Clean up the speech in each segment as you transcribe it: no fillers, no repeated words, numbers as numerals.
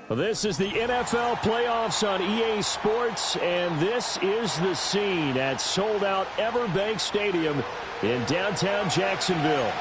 Well, this is the NFL playoffs on EA Sports, and this is the scene at sold-out Everbank Stadium in downtown Jacksonville.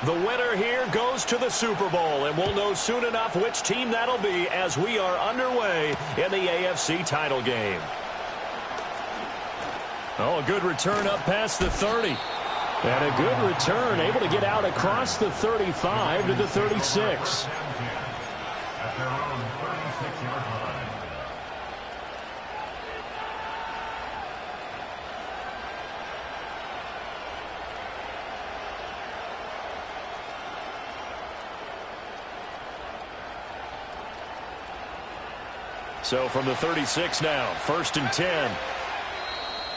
The winner here goes to the Super Bowl, and we'll know soon enough which team that'll be as we are underway in the AFC title game. Oh, a good return up past the 30. And a good return, able to get out across the 35 to the 36. At their own 36-yard line. So from the 36 now, 1st and 10.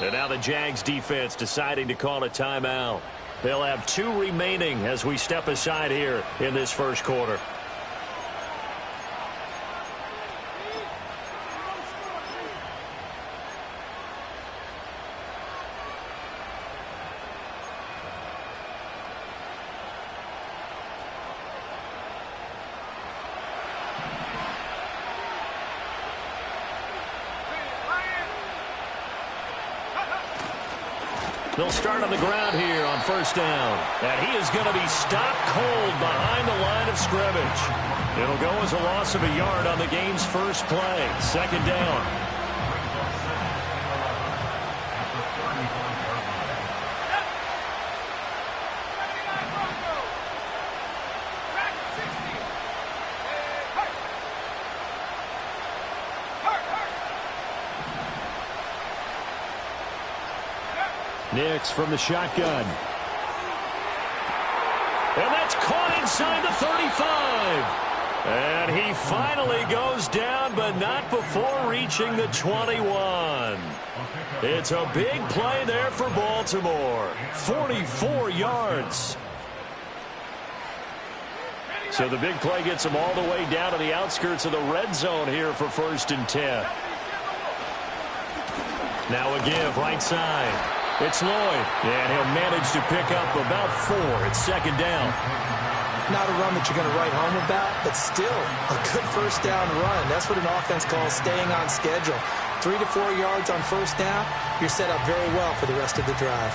And now the Jags defense deciding to call a timeout. They'll have 2 remaining as we step aside here in this first quarter. They'll start on the ground here on 1st down. And he is going to be stopped cold behind the line of scrimmage. It'll go as a loss of a yard on the game's first play. 2nd down. Nix from the shotgun. And that's caught inside the 35. And he finally goes down, but not before reaching the 21. It's a big play there for Baltimore. 44 yards. So the big play gets him all the way down to the outskirts of the red zone here for 1st and 10. Now a give right side. It's Lloyd, and he'll manage to pick up about 4. It's 2nd down. Not a run that you're going to write home about, but still a good 1st down run. That's what an offense calls staying on schedule. 3 to 4 yards on 1st down, you're set up very well for the rest of the drive.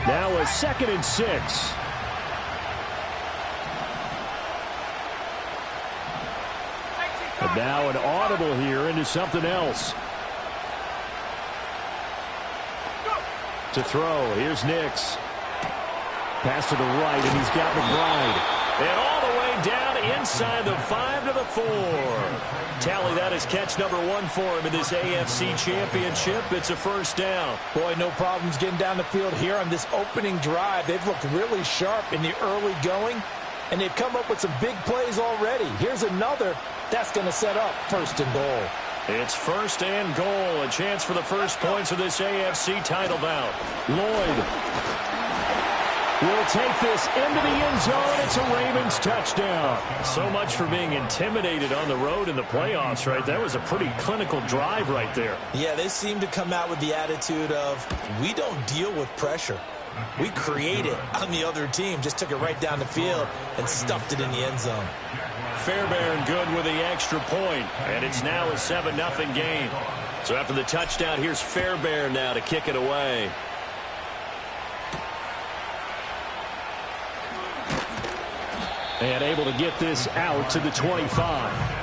Now a 2nd and 6. And now an audible here into something else. To throw, here's Nix. Pass to the right, and he's got McBride. And all the way down inside the 5 to the 4. Tally that as catch number 1 for him in this AFC Championship. It's a 1st down. Boy, no problems getting down the field here on this opening drive. They've looked really sharp in the early going, and they've come up with some big plays already. Here's another. That's going to set up 1st and goal. It's 1st and goal. A chance for the first points of this AFC title bout. Lloyd will take this into the end zone. It's a Ravens touchdown. So much for being intimidated on the road in the playoffs, right? That was a pretty clinical drive right there. Yeah, they seem to come out with the attitude of, we don't deal with pressure. We create it on the other team. Just took it right down the field and stuffed it in the end zone. Fairbairn good with the extra point, and it's now a 7-0 game. So after the touchdown, here's Fairbairn now to kick it away. And able to get this out to the 25.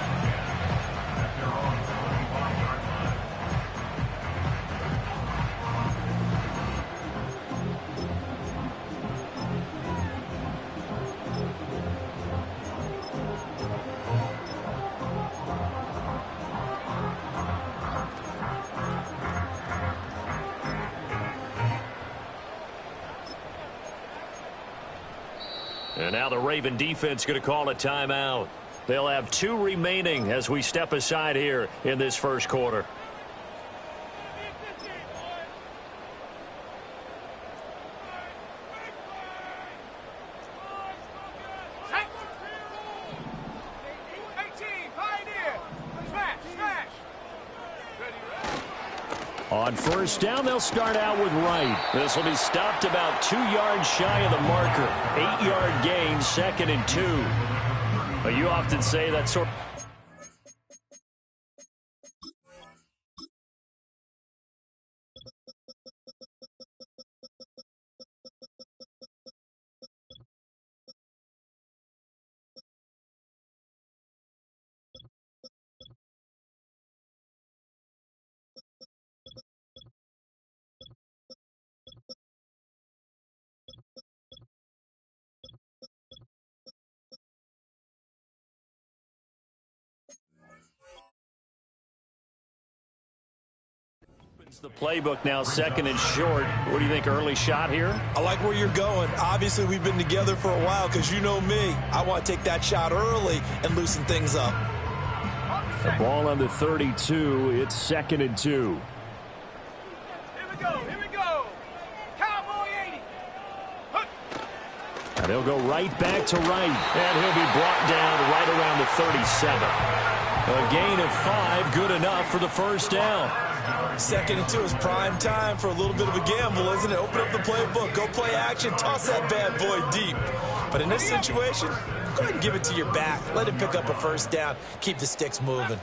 And now the Raven defense going to call a timeout. They'll have 2 remaining as we step aside here in this first quarter. On first down, they'll start out with Wright. This will be stopped about 2 yards shy of the marker. 8-yard gain, 2nd and 2. But you often say that sort of... The playbook now 2nd and short. What do you think, early shot here? I like where you're going. Obviously, we've been together for a while because you know me. I want to take that shot early and loosen things up. The ball on the 32. It's 2nd and 2. Here we go. Cowboy 80. And they'll go right back to Wright. And he'll be brought down right around the 37. A gain of 5, good enough for the first down. 2nd and 2 is prime time for a little bit of a gamble, isn't it? Open up the playbook, go play action, toss that bad boy deep. But in this situation, go ahead and give it to your back. Let him pick up a first down. Keep the sticks moving.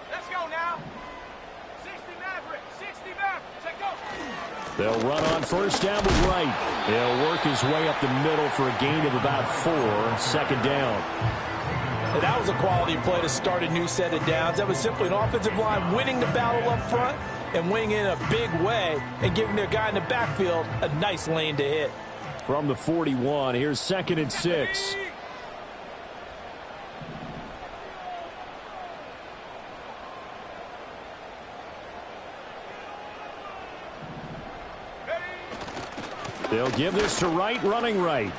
Let's go now. 60 Maverick. Let's go. They'll run on first down with Wright. He'll work his way up the middle for a gain of about 4. 2nd down. And that was a quality play to start a new set of downs. That was simply an offensive line winning the battle up front and winning in a big way and giving their guy in the backfield a nice lane to hit. From the 41, here's 2nd and 6. They'll give this to Wright, running right.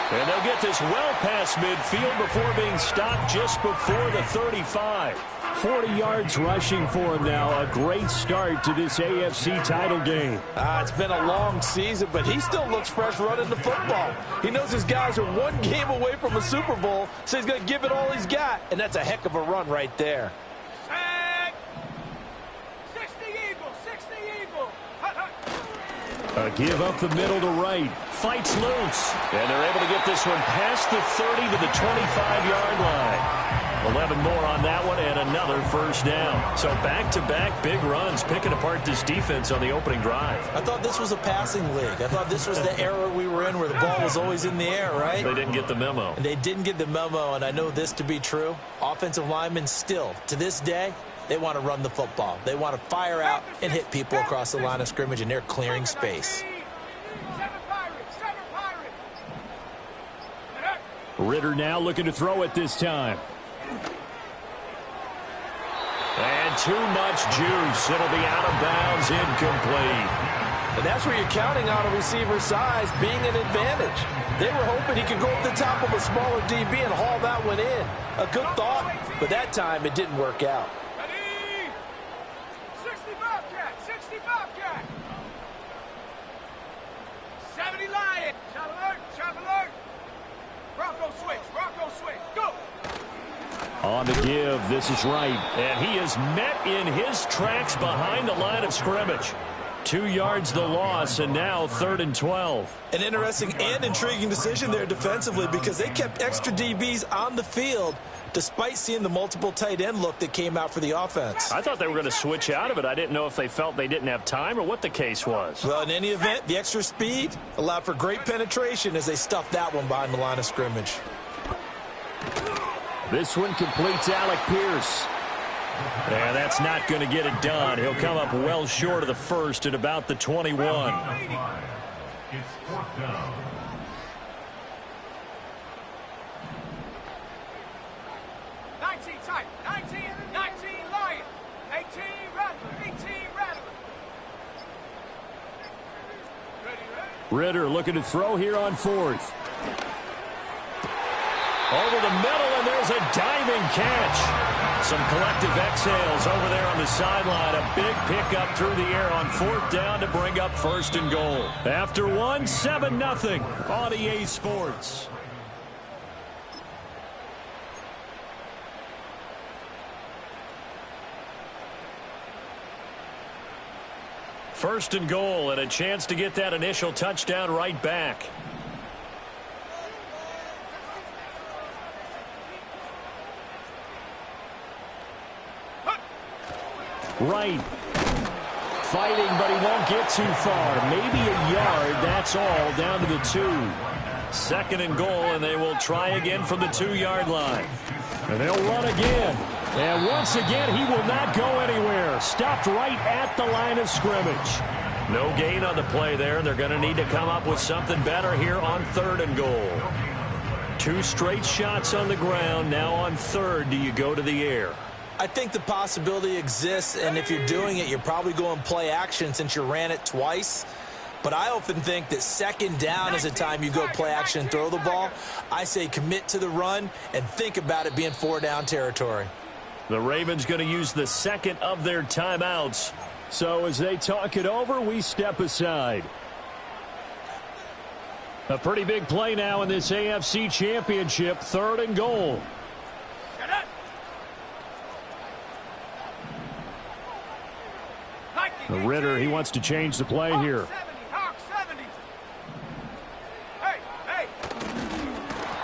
And they'll get this well past midfield before being stopped just before the 35. 40 yards rushing for him now. A great start to this AFC title game. It's been a long season, but he still looks fresh running the football. He knows his guys are 1 game away from a Super Bowl, so he's going to give it all he's got. And that's a heck of a run right there. 60 Eagle. A give up the middle to Wright. Fights loose. And they're able to get this one past the 30 to the 25-yard line. 11 more on that one and another first down. So back-to-back big runs picking apart this defense on the opening drive. I thought this was a passing league. I thought this was the era we were in where the ball was always in the air, right? They didn't get the memo. And they didn't get the memo, and I know this to be true. Offensive linemen still, to this day, they want to run the football. They want to fire out and hit people across the line of scrimmage, and they're clearing space. Ritter now looking to throw it this time. And too much juice. It'll be out of bounds, incomplete. And that's where you're counting on a receiver's size being an advantage. They were hoping he could go up the top of a smaller DB and haul that one in. A good thought, but that time it didn't work out. 60 Bobcat. 70 Lion. Shot alert. Bronco switch, go! On the give, this is Wright. And he is met in his tracks behind the line of scrimmage. 2 yards the loss, and now 3rd and 12. An interesting and intriguing decision there defensively because they kept extra DBs on the field despite seeing the multiple tight end look that came out for the offense. I thought they were going to switch out of it. I didn't know if they felt they didn't have time or what the case was. Well, in any event, the extra speed allowed for great penetration as they stuffed that one behind the line of scrimmage. This one completes Alec Pierce. And that's not going to get it done. He'll come up well short of the first at about the 21. It's 4th down. 19 tight, 19 Lion, 18 Rattler. Ready? Ritter looking to throw here on fourth. Over the middle, and there's a diving catch. Some collective exhales over there on the sideline. A big pickup through the air on fourth down to bring up first and goal. After one, 7-0 on EA Sports. First and goal, and a chance to get that initial touchdown right back. Right. Fighting, but he won't get too far. Maybe a yard, that's all, down to the 2. Second and goal, and they will try again from the 2-yard line. And they'll run again. And once again, he will not go anywhere. Stopped right at the line of scrimmage. No gain on the play there. They're going to need to come up with something better here on third and goal. 2 straight shots on the ground. Now on third, do you go to the air? I think the possibility exists, and if you're doing it, you're probably going play action since you ran it twice. But I often think that second down is the time you go play action and throw the ball. I say commit to the run and think about it being 4-down territory. The Ravens going to use the second of their timeouts. So as they talk it over, we step aside. A pretty big play now in this AFC Championship. Third and goal. The Ritter, he wants to change the play here.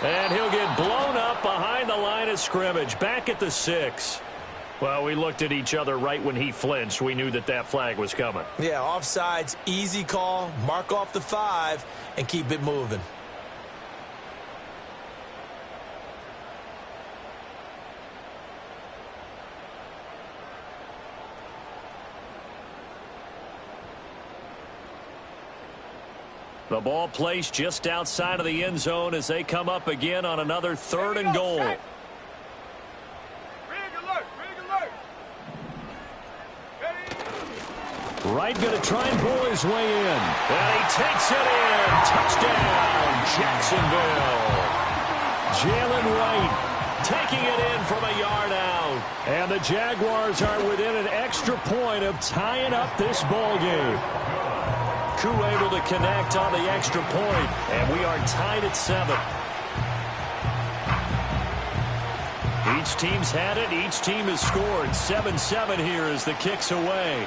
And he'll get blown up behind the line of scrimmage. Back at the 6. Well, we looked at each other right when he flinched. We knew that that flag was coming. Yeah, offsides, easy call. Mark off the 5 and keep it moving. The ball placed just outside of the end zone as they come up again on another third and goal. Wright going to try and pull his way in. And he takes it in. Touchdown, Jacksonville. Jalen Wright taking it in from a yard out. And the Jaguars are within an extra point of tying up this ball game. Koo able to connect on the extra point, and we are tied at 7. Each team's had it. Each team has scored. 7-7 here as the kick's away.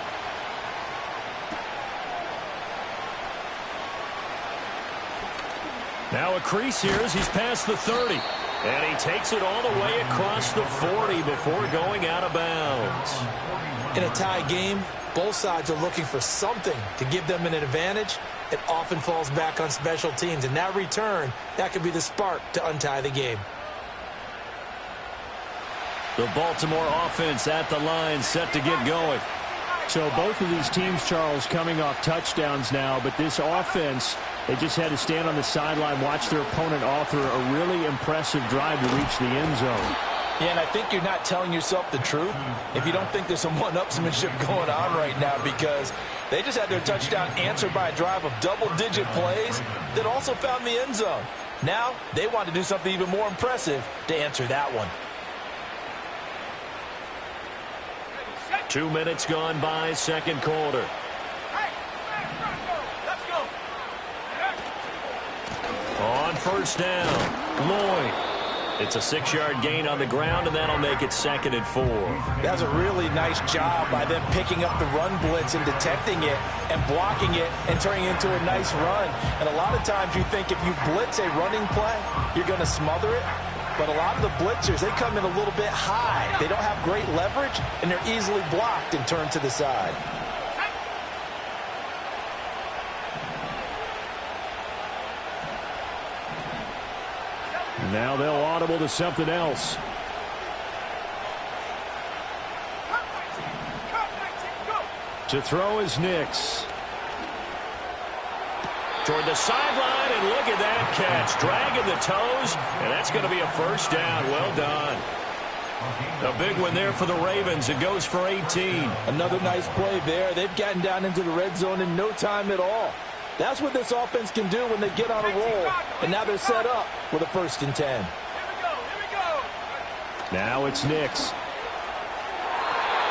Now a crease here as he's past the 30. And he takes it all the way across the 40 before going out of bounds. In a tie game, both sides are looking for something to give them an advantage. It often falls back on special teams. And that return, that could be the spark to untie the game. The Baltimore offense at the line, set to get going. So both of these teams, Charles, coming off touchdowns now, but this offense, they just had to stand on the sideline, watch their opponent author a really impressive drive to reach the end zone. Yeah, and I think you're not telling yourself the truth if you don't think there's some one-upsmanship going on right now, because they just had their touchdown answered by a drive of double-digit plays that also found the end zone. Now they want to do something even more impressive to answer that one. 2 minutes gone by, second quarter. On first down, Lloyd. It's a 6-yard gain on the ground, and that'll make it 2nd and 4. That's a really nice job by them picking up the run blitz and detecting it and blocking it and turning it into a nice run. And a lot of times you think if you blitz a running play, you're going to smother it. But a lot of the blitzers, they come in a little bit high. They don't have great leverage, and they're easily blocked and turned to the side. Now they'll audible to something else. To throw is Nix. Toward the sideline, and look at that catch. Dragging the toes, and that's going to be a first down. Well done. A big one there for the Ravens. It goes for 18. Another nice play there. They've gotten down into the red zone in no time at all. That's what this offense can do when they get on a roll. And now they're set up with a 1st and 10. Here we go. Now it's Nix.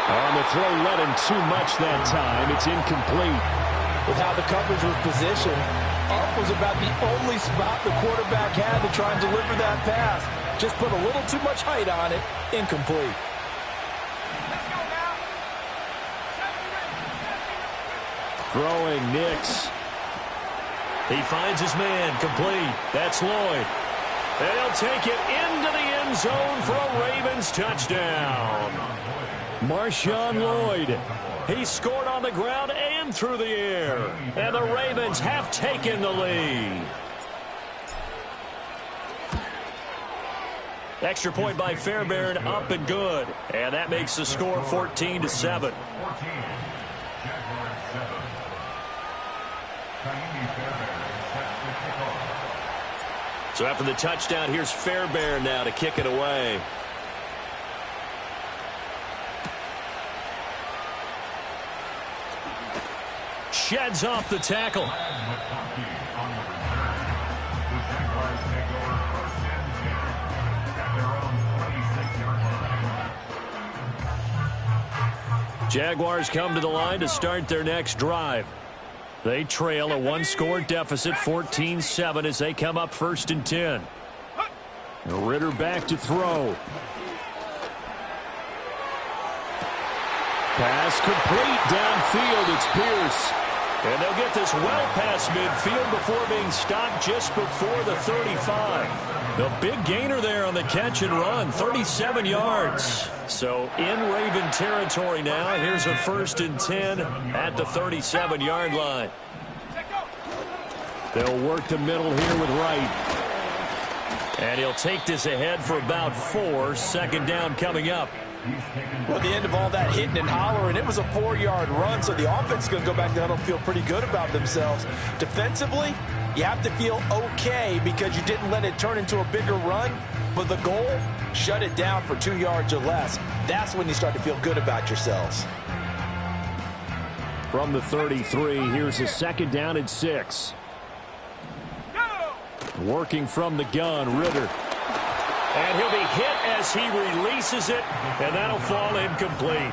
On the throw, let him too much that time. It's incomplete. With how the coverage was positioned, up was about the only spot the quarterback had to try and deliver that pass. Just put a little too much height on it. Incomplete. Let's go now. Throwing Nix. He finds his man, complete. That's Lloyd. And he'll take it into the end zone for a Ravens touchdown. Marshawn Lloyd. He scored on the ground and through the air. And the Ravens have taken the lead. Extra point by Fairbairn, up and good. And that makes the score 14-7. So after the touchdown, here's Fairbairn now to kick it away. Sheds off the tackle. Jaguars come to the line to start their next drive. They trail a one-score deficit, 14-7, as they come up 1st and 10. Ritter back to throw. Pass complete downfield. It's Pierce. And they'll get this well past midfield before being stopped just before the 35. The big gainer there on the catch and run, 37 yards. So in Raven territory now. Here's a 1st and 10 at the 37-yard line. They'll work the middle here with Wright. And he'll take this ahead for about 4. 2nd down coming up. Well, at the end of all that hitting and hollering, it was a 4-yard run, so the offense is going to go back to huddle, feel pretty good about themselves. Defensively, you have to feel okay because you didn't let it turn into a bigger run, but the goal, shut it down for 2 yards or less. That's when you start to feel good about yourselves. From the 33, here's a 2nd down and 6. Working from the gun, Ritter. And he'll be hit as he releases it, and that'll fall incomplete.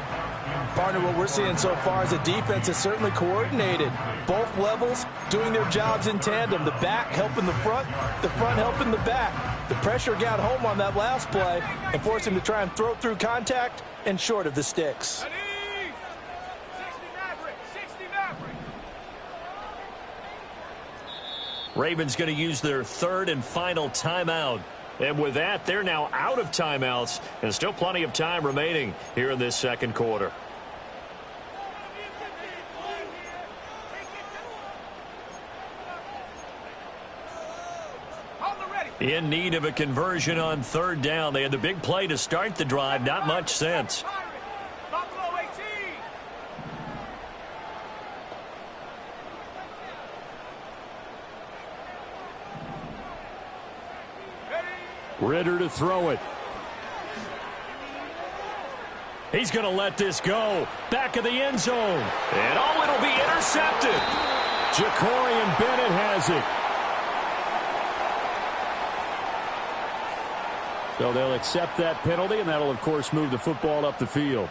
Partner, what we're seeing so far is a defense is certainly coordinated. Both levels doing their jobs in tandem. The back helping the front helping the back. The pressure got home on that last play and forced him to try and throw through contact and short of the sticks. 60 Maverick. Ravens going to use their 3rd and final timeout. And with that, they're now out of timeouts, and still plenty of time remaining here in this 2nd quarter. In need of a conversion on 3rd down. They had the big play to start the drive. Not much sense. Ritter to throw it. He's going to let this go. Back of the end zone. And it'll be intercepted. Jacorian Bennett has it. So they'll accept that penalty, and that'll, of course, move the football up the field.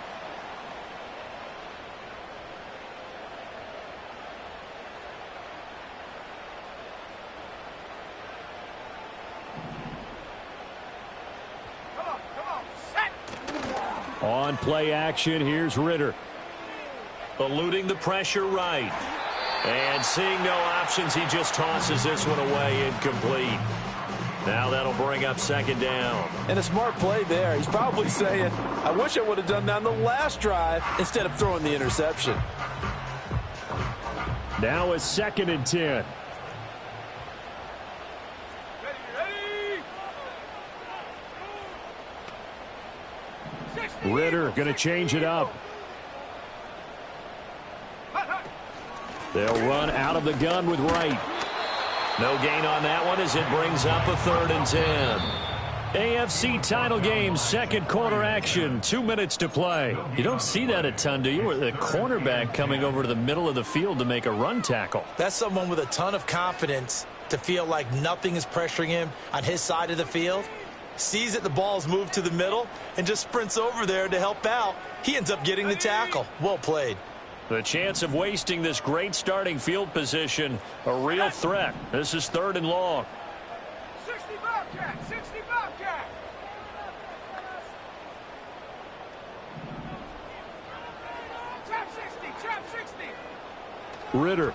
On play action, here's Ritter. Eluding the pressure right. And seeing no options, he just tosses this one away, incomplete. Now that'll bring up 2nd down. And a smart play there. He's probably saying, I wish I would have done that on the last drive instead of throwing the interception. Now a 2nd and 10. Ritter going to change it up. They'll run out of the gun with Wright. No gain on that one as it brings up a 3rd and 10. AFC title game, second quarter action, 2 minutes to play. You don't see that a ton, do you? With the cornerback coming over to the middle of the field to make a run tackle. That's someone with a ton of confidence to feel like nothing is pressuring him on his side of the field. Sees that the ball's moved to the middle and just sprints over there to help out. He ends up getting the tackle. Well played. The chance of wasting this great starting field position, a real threat. This is 3rd and long. 60 Bobcat, 60 Bobcat. Trap 60, trap 60. Ritter.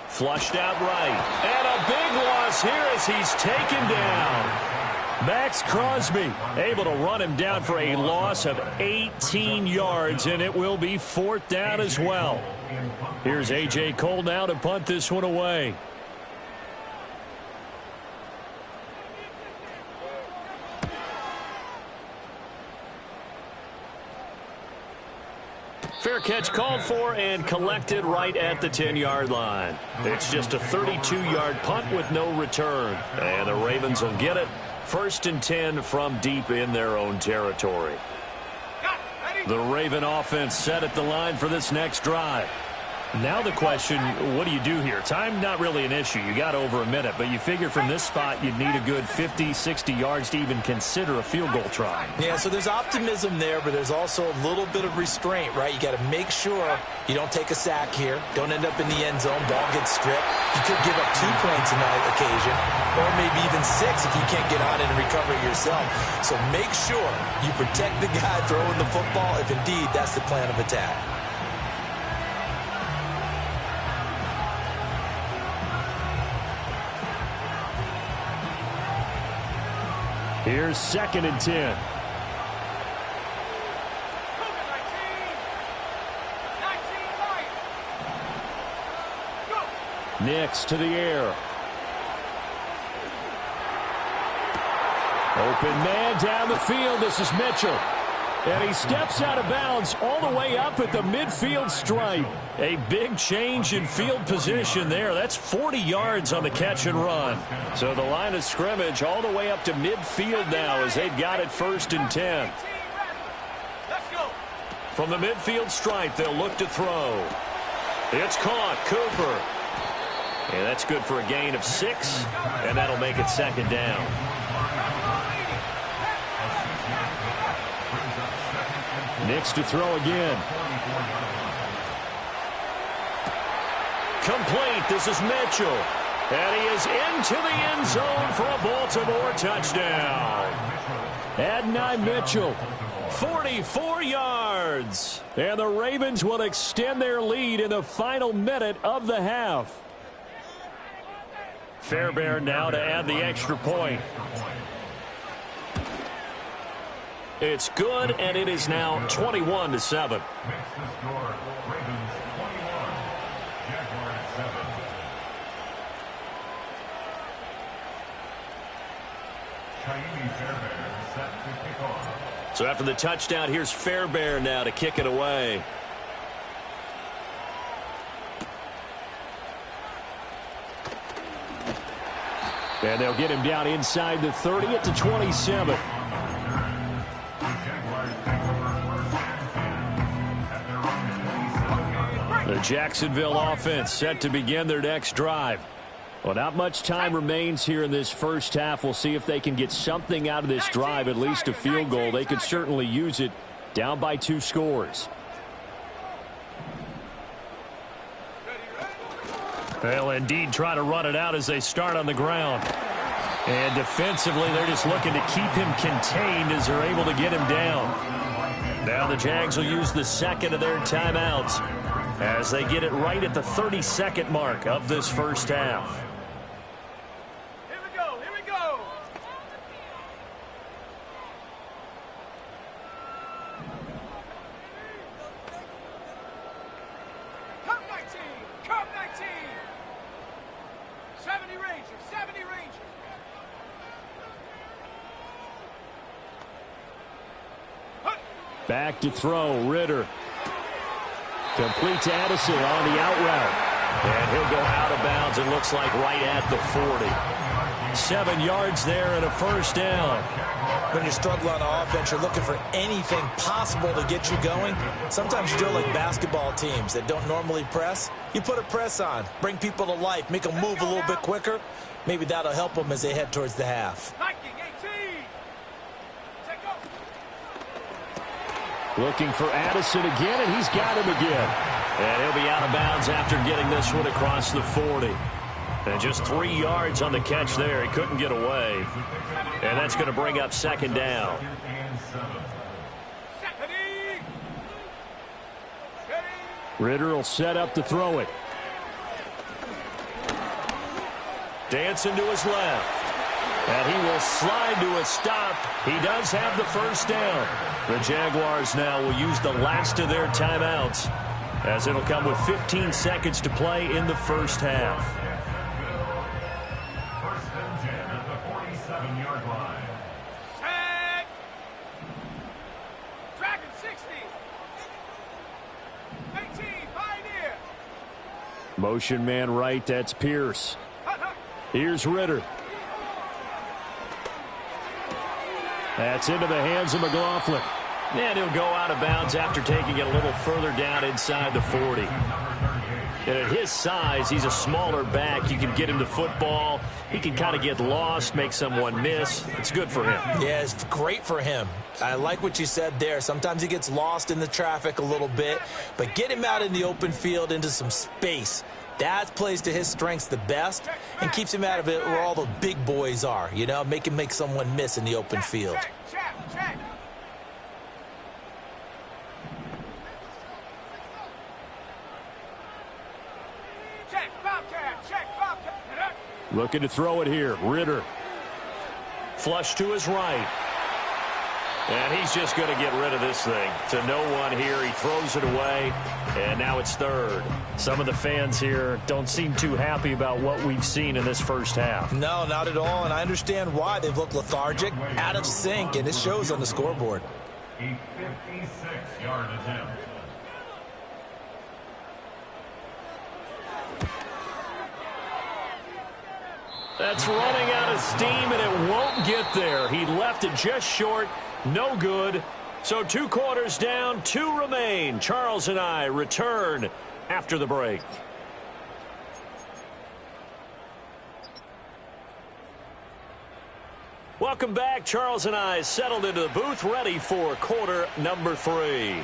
Flushed out right. And a big loss here as he's taken down. Max Crosby able to run him down for a loss of 18 yards, and it will be 4th down as well. Here's A.J. Cole now to punt this one away. Fair catch called for and collected right at the 10-yard line. It's just a 32-yard punt with no return. And the Ravens will get it. 1st and 10 from deep in their own territory. The Raven offense set at the line for this next drive. Now the question, what do you do here? Time not really an issue. You got over a minute, but you figure from this spot you'd need a good 50, 60 yards to even consider a field goal try. Yeah, so there's optimism there, but there's also a little bit of restraint, right? You got to make sure you don't take a sack here. Don't end up in the end zone. Ball gets stripped. You could give up 2 points in that occasion, or maybe even 6 if you can't get on it and recover it yourself. So make sure you protect the guy throwing the football if indeed that's the plan of attack. Here's 2nd and 10. Nix to the air. Open man down the field. This is Mitchell. And he steps out of bounds all the way up at the midfield stripe. A big change in field position there. That's 40 yards on the catch and run. So the line of scrimmage all the way up to midfield now as they've got it 1st and 10. From the midfield stripe, they'll look to throw. It's caught. Cooper. And that's good for a gain of 6, and that'll make it 2nd down. Nix to throw again. Complete. This is Mitchell. And he is into the end zone for a Baltimore touchdown. Adonai Mitchell, 44 yards. And the Ravens will extend their lead in the final minute of the half. Fairbairn now to add the extra point. It's good, and it is now 21-7. So after the touchdown, here's Fairbairn now to kick it away. And they'll get him down inside the 30 at the 27. The Jacksonville offense set to begin their next drive. Well, not much time remains here in this first half. We'll see if they can get something out of this drive, at least a field goal. They could certainly use it down by 2 scores. They'll indeed try to run it out as they start on the ground. And defensively, they're just looking to keep him contained as they're able to get him down. Now the Jags will use the 2nd of their timeouts as they get it right at the 32nd mark of this first half. Here we go, here we go. Come 19, come 19. 70 Rangers, 70 Rangers. Back to throw, Ritter. Complete to Addison on the out route. And he'll go out of bounds, it looks like right at the 40. 7 yards there and a first down. When you struggle on offense, you're looking for anything possible to get you going. Sometimes you do it like basketball teams that don't normally press. You put a press on, bring people to life, make them move a little bit quicker. Maybe that'll help them as they head towards the half. Looking for Addison again, and he's got him again. And he'll be out of bounds after getting this one across the 40. And just 3 yards on the catch there. He couldn't get away. And that's going to bring up second down. Ritter will set up to throw it. Dancing to his left. And he will slide to a stop. He does have the first down. The Jaguars now will use the last of their timeouts, as it'll come with 15 seconds to play in the first half. First and 10 at the 47-yard line. Set. Dragon 60. 18, Pioneer. Motion man right, that's Pierce. Here's Ritter. That's into the hands of McLaughlin. And he'll go out of bounds after taking it a little further down inside the 40. And at his size, he's a smaller back. You can get him to football. He can kind of get lost, make someone miss. It's good for him. Yeah, it's great for him. I like what you said there. Sometimes he gets lost in the traffic a little bit, but get him out in the open field into some space. That plays to his strengths the best and keeps him out of it where all the big boys are, you know, make him make someone miss in the open field. Check. Bobcat. Looking to throw it here. Ritter. Flush to his right. And he's just going to get rid of this thing. To no one here. He throws it away. And now it's third. Some of the fans here don't seem too happy about what we've seen in this first half. No, not at all. And I understand why. They've looked lethargic, out of sync, and it shows on the scoreboard. A 56-yard attempt. That's running out of steam, and it won't get there. He left it just short. No good. So 2 quarters down, 2 remain. Charles and I return after the break. Welcome back. Charles and I settled into the booth, ready for quarter number 3.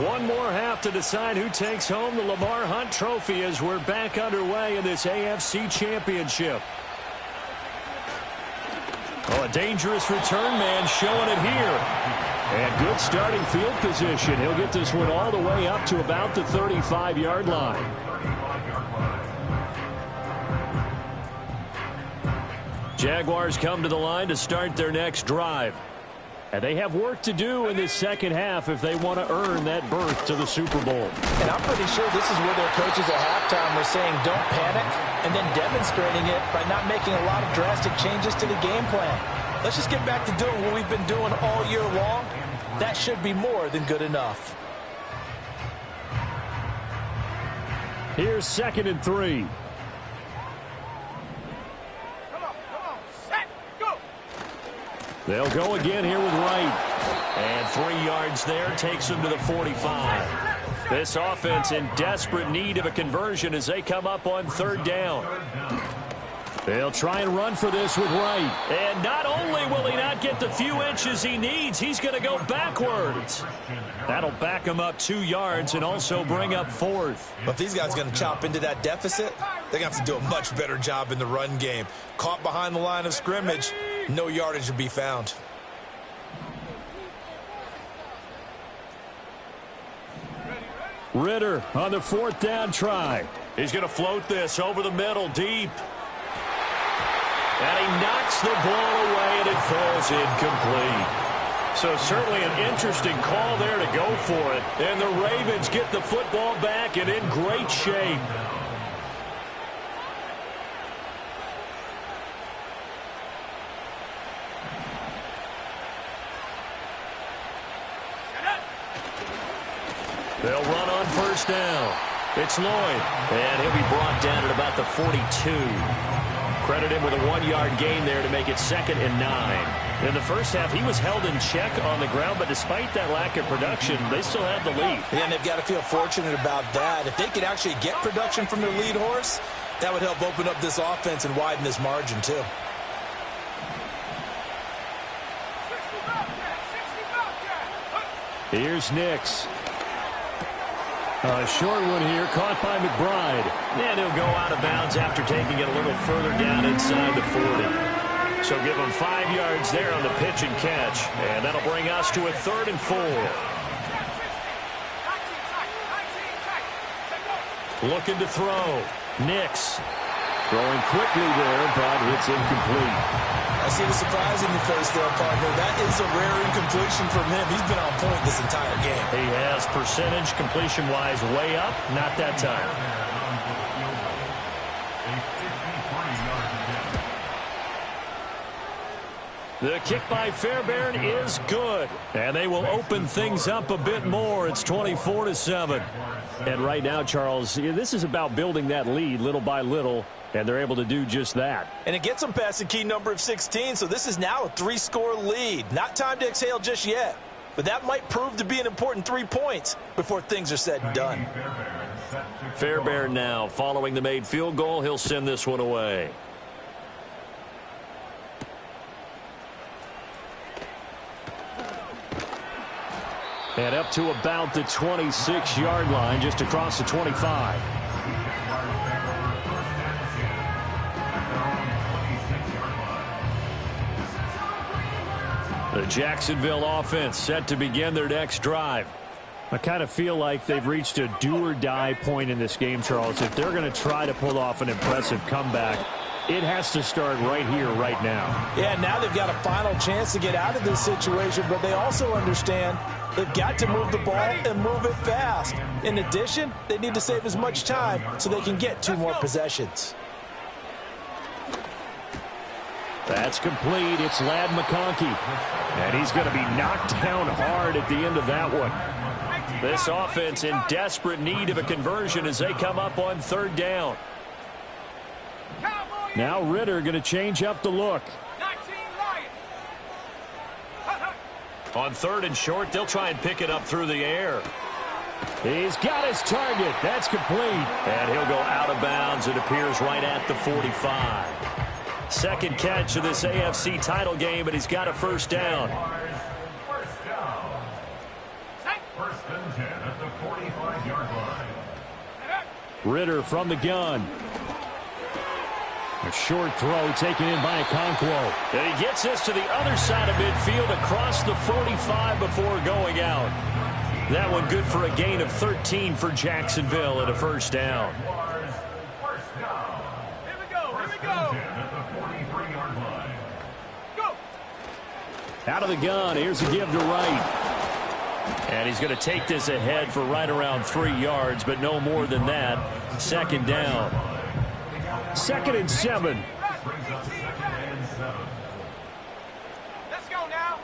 One more half to decide who takes home the Lamar Hunt Trophy as we're back underway in this AFC Championship. Oh, a dangerous return man showing it here. And good starting field position. He'll get this one all the way up to about the 35-yard line. Jaguars come to the line to start their next drive. And they have work to do in this second half if they want to earn that berth to the Super Bowl. And I'm pretty sure this is where their coaches at halftime were saying don't panic, and then demonstrating it by not making a lot of drastic changes to the game plan. Let's just get back to doing what we've been doing all year long. That should be more than good enough. Here's 2nd and 3. They'll go again here with Wright. And 3 yards there takes them to the 45. This offense in desperate need of a conversion as they come up on 3rd down. They'll try and run for this with Wright. And not only will he not get the few inches he needs, he's going to go backwards. That'll back him up 2 yards and also bring up 4th. But if these guys are going to chop into that deficit, they're going to have to do a much better job in the run game. Caught behind the line of scrimmage, no yardage to be found. Ritter on the 4th down try. He's going to float this over the middle deep. And he knocks the ball away, and it falls incomplete. So certainly an interesting call there to go for it. And the Ravens get the football back and in great shape. They'll run on 1st down. It's Lloyd, and he'll be brought down at about the 42. Credit him with a 1-yard gain there to make it 2nd and 9. In the first half, he was held in check on the ground, but despite that lack of production, they still had the lead. Yeah, and they've got to feel fortunate about that. If they could actually get production from their lead horse, that would help open up this offense and widen this margin, too. 60 Bobcat. Here's Nix. A short one here, caught by McBride. And he'll go out of bounds after taking it a little further down inside the 40. So give him 5 yards there on the pitch and catch. And that'll bring us to a 3rd and 4. Looking to throw. Nix. Throwing quickly there, but it's incomplete. I see the surprise in your face there, partner. That is a rare incompletion from him. He's been on point this entire game. He has percentage completion-wise way up. Not that time. The kick by Fairbairn is good. And they will open things up a bit more. It's 24-7. And right now, Charles, this is about building that lead little by little. And they're able to do just that. And it gets them past the key number of 16, so this is now a 3-score lead. Not time to exhale just yet. But that might prove to be an important 3 points before things are said and done. Fairbairn now, following the made field goal, he'll send this one away. And up to about the 26-yard line, just across the 25. The Jacksonville offense set to begin their next drive. I kind of feel like they've reached a do-or-die point in this game, Charles. If they're going to try to pull off an impressive comeback, it has to start right here, right now. Yeah, now they've got a final chance to get out of this situation, but they also understand they've got to move the ball and move it fast. In addition, they need to save as much time so they can get 2 more possessions. That's complete. It's Ladd McConkey. And he's going to be knocked down hard at the end of that one. This offense in desperate need of a conversion as they come up on 3rd down. Now Ritter going to change up the look. On 3rd and short, they'll try and pick it up through the air. He's got his target. That's complete. And he'll go out of bounds. It appears right at the 45. 2nd catch of this AFC title game, and he's got a 1st down. First and 10 at the 45-yard line. Ritter from the gun. A short throw taken in by Okonkwo. And he gets this to the other side of midfield across the 45 before going out. That one good for a gain of 13 for Jacksonville and a 1st down. Out of the gun, here's a give to Wright. And he's going to take this ahead for right around 3 yards, but no more than that. 2nd down. 2nd and 7. Let's go now.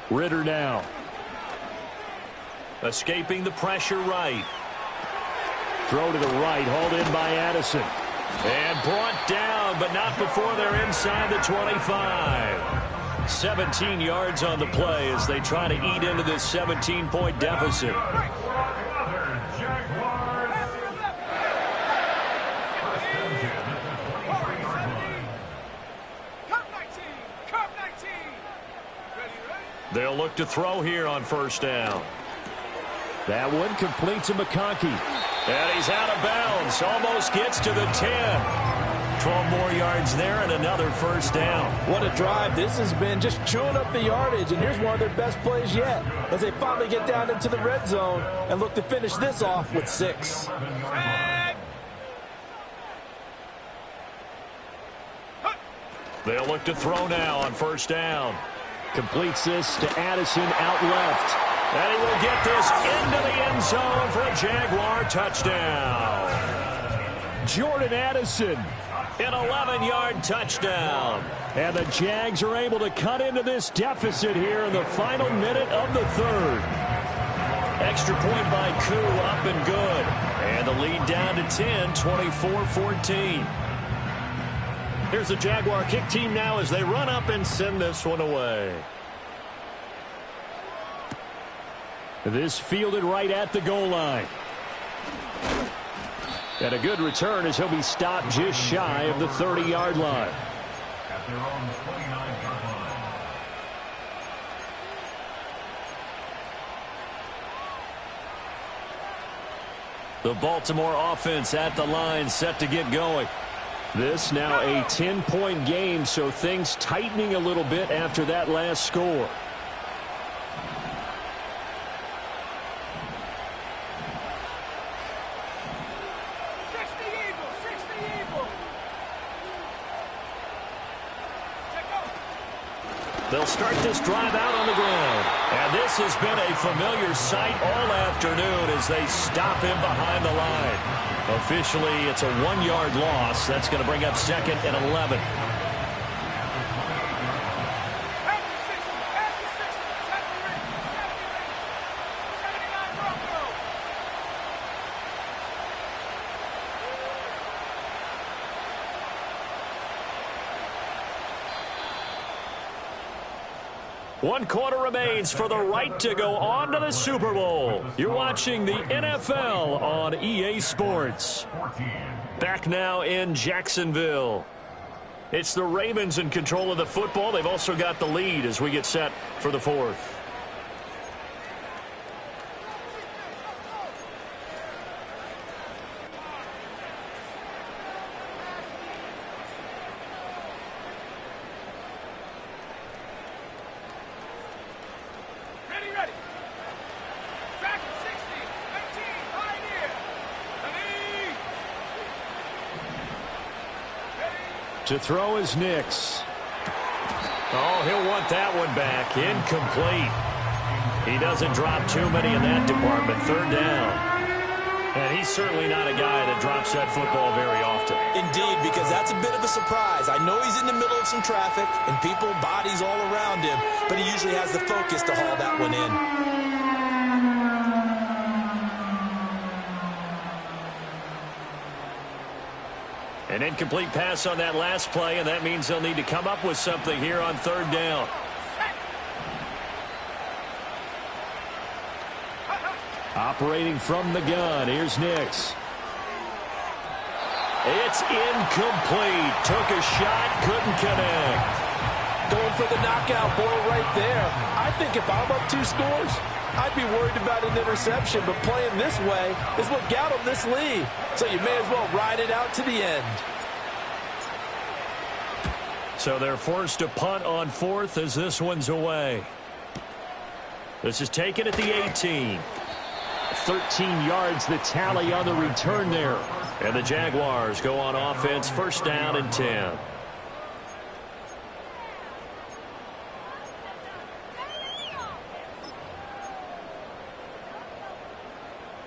Ritter now. Escaping the pressure right. Throw to the right, hauled in by Addison. And brought down, but not before they're inside the 25. 17 yards on the play as they try to eat into this 17-point deficit. They'll look to throw here on 1st down. That one complete to McConkey. And he's out of bounds. Almost gets to the 10. 12 more yards there and another 1st down. What a drive this has been, just chewing up the yardage, and here's one of their best plays yet as they finally get down into the red zone and look to finish this off with 6. They'll look to throw now on 1st down. Completes this to Addison out left. And he will get this into the end zone for a Jaguar touchdown. Jordan Addison. An 11-yard touchdown. And the Jags are able to cut into this deficit here in the final minute of the 3rd. Extra point by Koo, up and good. And the lead down to 10, 24-14. Here's the Jaguar kick team now as they run up and send this one away. This fielded right at the goal line. And a good return as he'll be stopped just shy of the 30-yard line. At their own 29-yard line. The Baltimore offense at the line, set to get going. This now a 10-point game, so things tightening a little bit after that last score. They'll start this drive out on the ground. And this has been a familiar sight all afternoon as they stop him behind the line. Officially, it's a 1-yard loss. That's going to bring up 2nd and 11. One quarter remains for the right to go on to the Super Bowl. You're watching the NFL on EA Sports. Back now in Jacksonville. It's the Ravens in control of the football. They've also got the lead as we get set for the 4th. To throw is Nix. Oh, he'll want that one back. Incomplete. He doesn't drop too many in that department. 3rd down. And he's certainly not a guy that drops that football very often. Indeed, because that's a bit of a surprise. I know he's in the middle of some traffic and people, bodies all around him, but he usually has the focus to haul that one in. An incomplete pass on that last play, and that means they'll need to come up with something here on 3rd down. Operating from the gun, here's Nix. It's incomplete. Took a shot, couldn't connect. Going for the knockout blow right there. I think if I'm up 2 scores, I'd be worried about an interception, but playing this way is what got him this lead. So you may as well ride it out to the end. So they're forced to punt on 4th as this one's away. This is taken at the 18. 13 yards the tally on the return there. And the Jaguars go on offense, 1st down and 10.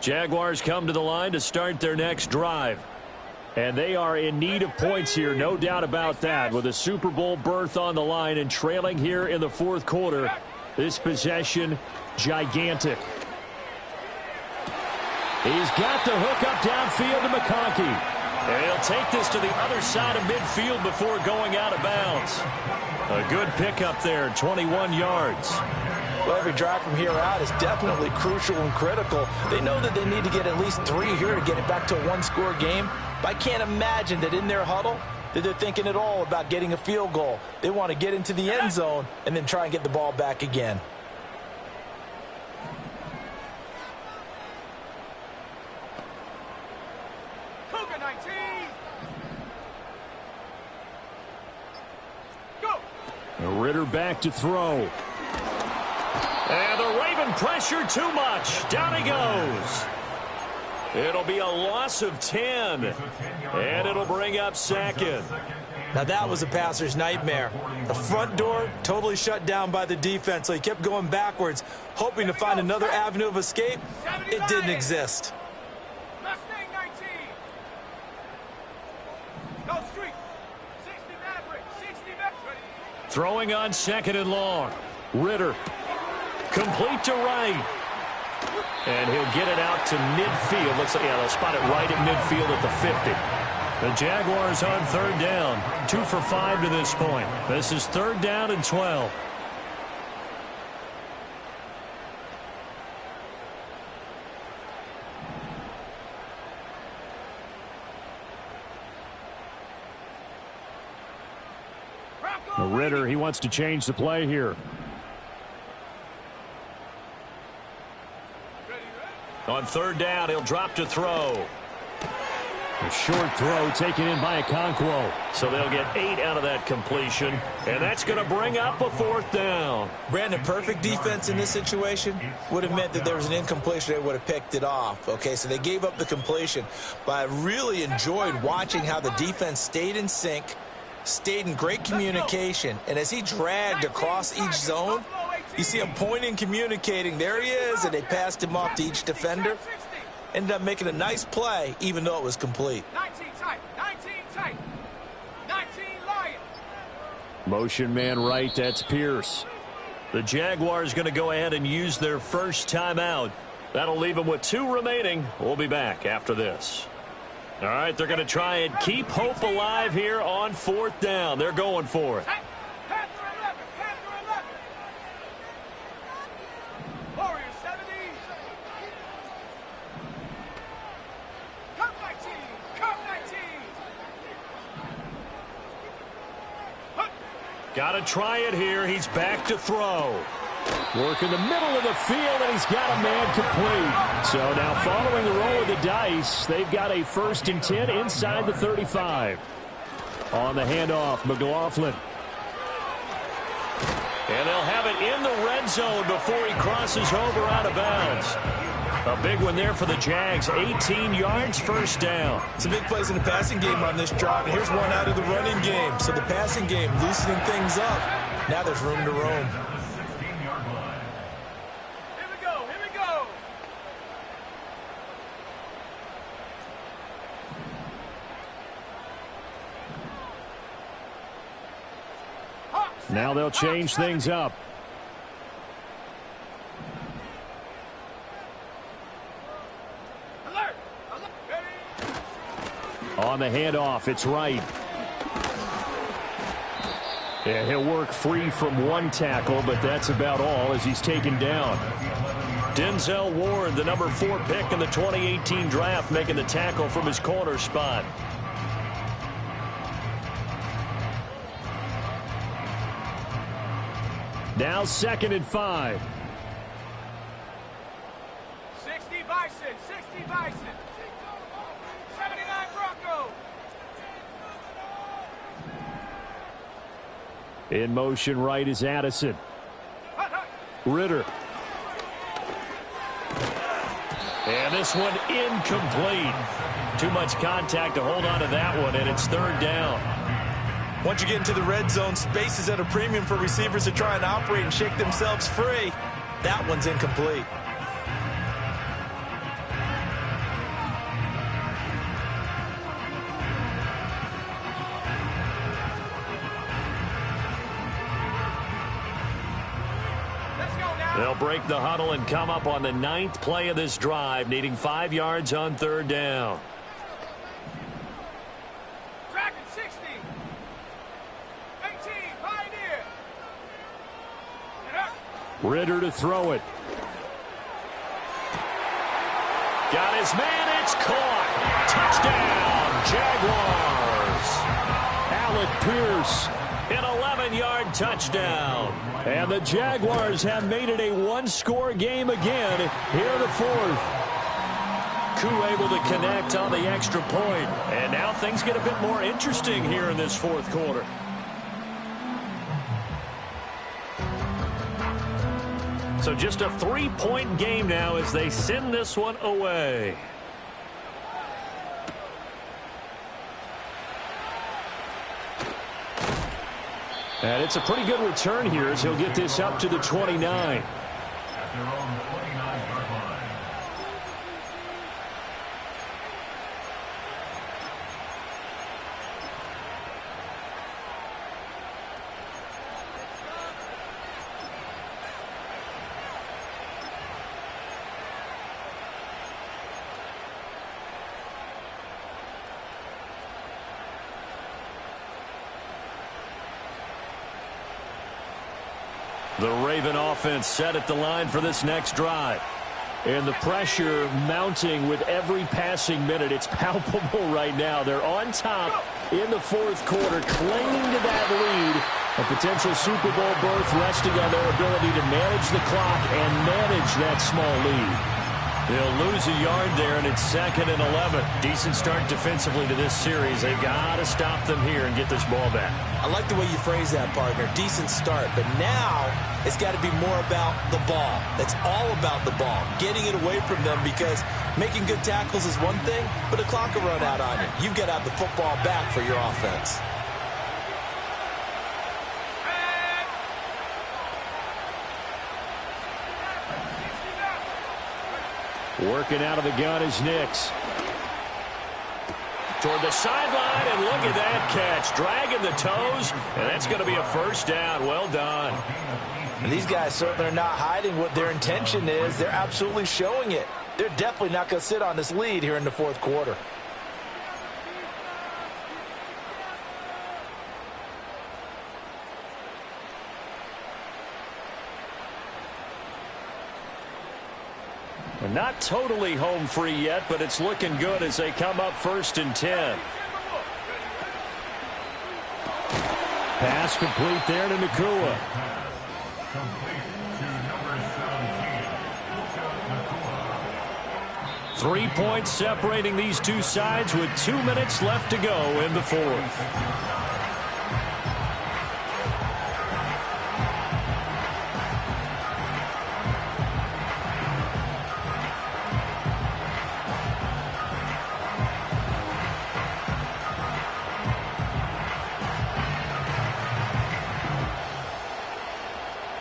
Jaguars come to the line to start their next drive. And they are in need of points here, no doubt about that. With a Super Bowl berth on the line and trailing here in the 4th quarter, this possession, gigantic. He's got the hook up downfield to McConkey. And he'll take this to the other side of midfield before going out of bounds. A good pickup there, 21 yards. Well, every drive from here out is definitely crucial and critical. They know that they need to get at least 3 here to get it back to a 1-score game. But I can't imagine that in their huddle that they're thinking at all about getting a field goal. They want to get into the end zone and then try and get the ball back again. Cougar 19. Go. Ritter back to throw. And the Raven pressure too much. Down he goes. It'll be a loss of 10. And it'll bring up 2nd. Now that was a passer's nightmare. The front door totally shut down by the defense, so he kept going backwards, hoping to find another avenue of escape. It didn't exist. Mustang 19. Go street. 60 Maverick. 60 Maverick. Throwing on 2nd and long. Ritter. Complete to right. And he'll get it out to midfield. Looks like, yeah, they'll spot it right at midfield at the 50. The Jaguars on 3rd down. 2 for 5 to this point. This is 3rd down and 12. Ritter, he wants to change the play here. On 3rd down, he'll drop to throw. A short throw taken in by Okonkwo. So they'll get 8 out of that completion, and that's going to bring up a 4th down. Brandon, perfect defense in this situation would have meant that there was an incompletion. They would have picked it off. Okay, so they gave up the completion. But I really enjoyed watching how the defense stayed in sync, stayed in great communication, and as he dragged across each zone, you see him pointing, communicating. There he is, and they passed him off to each defender. Ended up making a nice play, even though it was complete. 19 tight, 19 tight, 19 Lions. Motion man right, that's Pierce. The Jaguars going to go ahead and use their first timeout. That'll leave them with 2 remaining. We'll be back after this. All right, they're going to try and keep hope alive here on 4th down. They're going for it. Head for 11, head for 11. Warriors 70. Cut 19, cut 19. Got to try it here. He's back to throw. Work in the middle of the field, and he's got a man complete. So now following the roll of the dice, they've got a 1st and 10 inside the 35. On the handoff, McLaughlin. And they'll have it in the red zone before he crosses over out of bounds. A big one there for the Jags. 18 yards, 1st down. Some big plays in the passing game on this drive, and here's one out of the running game. So the passing game loosening things up. Now there's room to roam. Here we go, here we go. Now they'll change things up. Alert, alert, ready. On the handoff, it's right. Yeah, he'll work free from 1 tackle, but that's about all as he's taken down. Denzel Ward, the number 4 pick in the 2018 draft, making the tackle from his corner spot. Now 2nd and 5. 60 Bison, 60 Bison. 79 Bronco. In motion right is Addison. Ritter. And this one incomplete. Too much contact to hold on to that one, and it's 3rd down. Once you get into the red zone, space is at a premium for receivers to try and operate and shake themselves free. That one's incomplete. They'll break the huddle and come up on the 9th play of this drive, needing 5 yards on 3rd down. Dragon 60. 18 Pioneer. Ritter to throw it. Got his man, it's caught. Touchdown, Jaguars. Alec Pierce, an 11-yard touchdown. And the Jaguars have made it a 1-score game again here in the 4th. Koo able to connect on the extra point. And now things get a bit more interesting here in this 4th quarter. So just a 3-point game now as they send this one away. And it's a pretty good return here as he'll get this up to the 29. At their own 29-yard line. The Raven offense set at the line for this next drive. And the pressure mounting with every passing minute. It's palpable right now. They're on top in the fourth quarter, clinging to that lead. A potential Super Bowl berth resting on their ability to manage the clock and manage that small lead. They'll lose a yard there, and it's 2nd and 11. Decent start defensively to this series. They've got to stop them here and get this ball back. I like the way you phrase that, partner. Decent start. But now it's got to be more about the ball. It's all about the ball, getting it away from them, because making good tackles is one thing, but the clock will run out on you. You've got to have the football back for your offense. Working out of the gun is Nix. Toward the sideline, and look at that catch. Dragging the toes, and that's going to be a first down. Well done. And these guys certainly are not hiding what their intention is. They're absolutely showing it. They're definitely not going to sit on this lead here in the fourth quarter. Not totally home free yet, but it's looking good as they come up 1st and 10. Pass complete there to Nakua. Complete to number 17, 3 points separating these two sides with 2 minutes left to go in the fourth.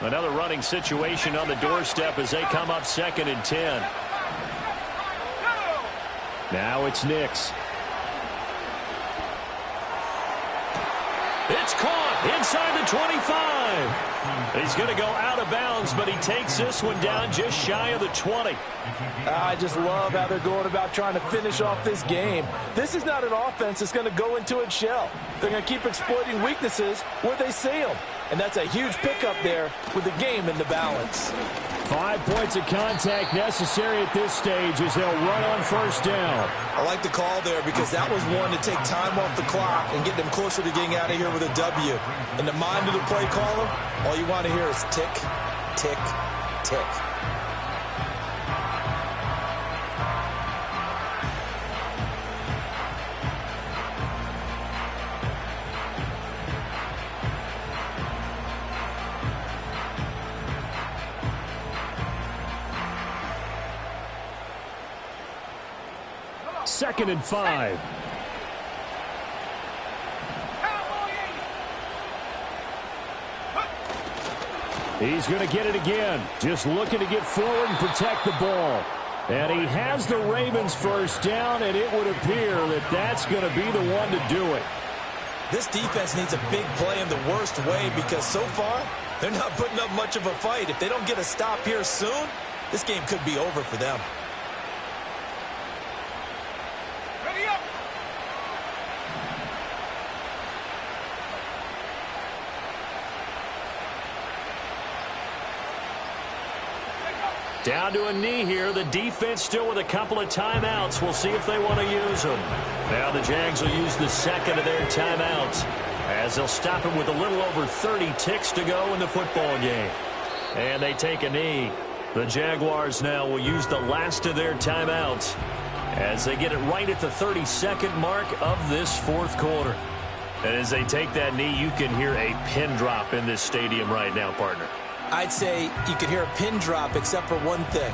Another running situation on the doorstep as they come up 2nd and 10. Now it's Nix. It's caught inside the 25. He's going to go out of bounds, but he takes this one down just shy of the 20. I just love how they're going about trying to finish off this game. This is not an offense that's going to go into its shell. They're going to keep exploiting weaknesses where they see them. And that's a huge pickup there with the game in the balance. 5 points of contact necessary at this stage as they'll run on first down. I like the call there because that was one to take time off the clock and get them closer to getting out of here with a W. In the mind of the play caller, all you want to hear is tick, tick, tick. Second and 5. He's going to get it again. Just looking to get forward and protect the ball. And he has the Ravens first down, and it would appear that that's going to be the one to do it. This defense needs a big play in the worst way because so far, they're not putting up much of a fight. If they don't get a stop here soon, this game could be over for them. Down to a knee here. The defense still with a couple of timeouts. We'll see if they want to use them. Now the Jags will use the second of their timeouts as they'll stop him with a little over 30 ticks to go in the football game. And they take a knee. The Jaguars now will use the last of their timeouts as they get it right at the 30-second mark of this fourth quarter. And as they take that knee, you can hear a pin drop in this stadium right now, partner. I'd say you could hear a pin drop except for one thing.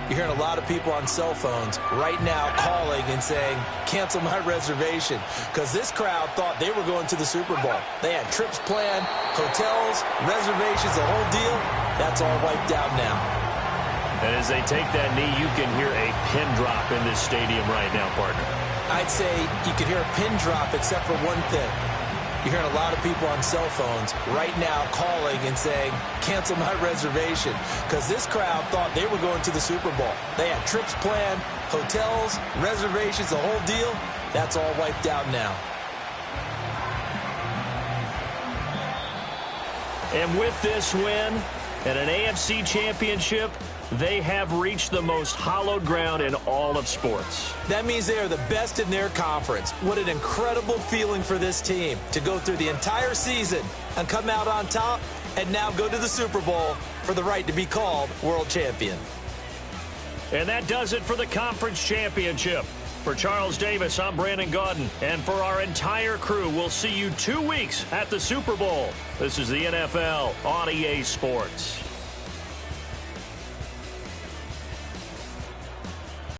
You're hearing a lot of people on cell phones right now calling and saying, cancel my reservation, because this crowd thought they were going to the Super Bowl. They had trips planned, hotels, reservations, the whole deal. That's all wiped out now. And as they take that knee, you can hear a pin drop in this stadium right now, partner. I'd say you could hear a pin drop except for one thing. You're hearing a lot of people on cell phones right now calling and saying, cancel my reservation, because this crowd thought they were going to the Super Bowl. They had trips planned, hotels, reservations, the whole deal. That's all wiped out now. And with this win and an AFC championship, they have reached the most hallowed ground in all of sports. That means they are the best in their conference. What an incredible feeling for this team to go through the entire season and come out on top and now go to the Super Bowl for the right to be called world champion. And that does it for the conference championship. For Charles Davis, I'm Brandon Gaudin. And for our entire crew, we'll see you 2 weeks at the Super Bowl. This is the NFL on EA Sports.